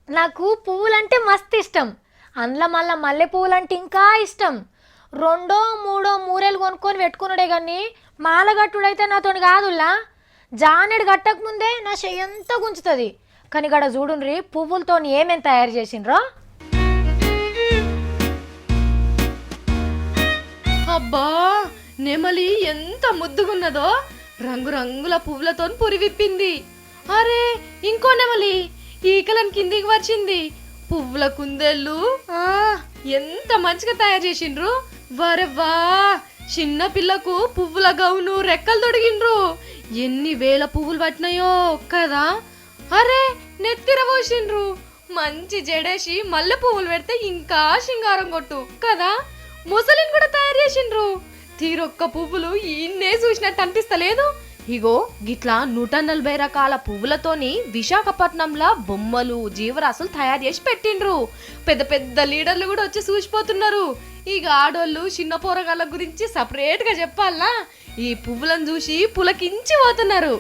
నాకు పువ్వులంటే మస్తు ఇష్టం. అందులో మళ్ళా మల్లె పువ్వులంటే ఇంకా ఇష్టం. రెండో మూడో మూరెలు కొనుక్కొని పెట్టుకున్నాడే కానీ మాల కట్టుడైతే నాతోని కాదుల్లా. జానెడు కట్టక ముందే నా చెయ్యంతా గుంజుతుంది. కానీ గడ చూడుండ్రి పువ్వులతో ఏమేం తయారు చేసిండ్రో. అబ్బా, నెమలి ఎంత ముద్దుగున్నదో, రంగురంగుల పువ్వులతో పురి విప్పింది. అరే, ఇంకో నెమలి ఈకలను కిందికి వచ్చింది. పువ్వుల కుందేళ్ళు ఎంత మంచిగా తయారు చేసిండ్రు. వరెవ్వా, చిన్న పిల్లకు పువ్వుల గౌను రెక్కలు తొడిగిండ్రు. ఎన్ని వేల పువ్వులు పట్టినాయో కదా. అరే, నెత్తిర పోసిండ్రు. మంచి జడేసి మల్లె పువ్వులు పెడితే ఇంకా సింగారం కొట్టు కదా. ముసలిని కూడా తయారు చేసిండ్రు. తీరొక్క పువ్వులు ఈయన్నే చూసినట్టు అనిపిస్తలేదు. ఇగో గిట్లా 140 రకాల పువ్వులతోని విశాఖపట్నంలో బొమ్మలు జీవరాశులు తయారు చేసి పెట్టిండ్రు. పెద్ద పెద్ద లీడర్లు కూడా వచ్చి చూసిపోతున్నారు. ఇక ఆడోళ్ళు చిన్న పోరగాళ్ళ గురించి సపరేట్ గా చెప్పాలనా, ఈ పువ్వులను చూసి పులకించి పోతున్నారు.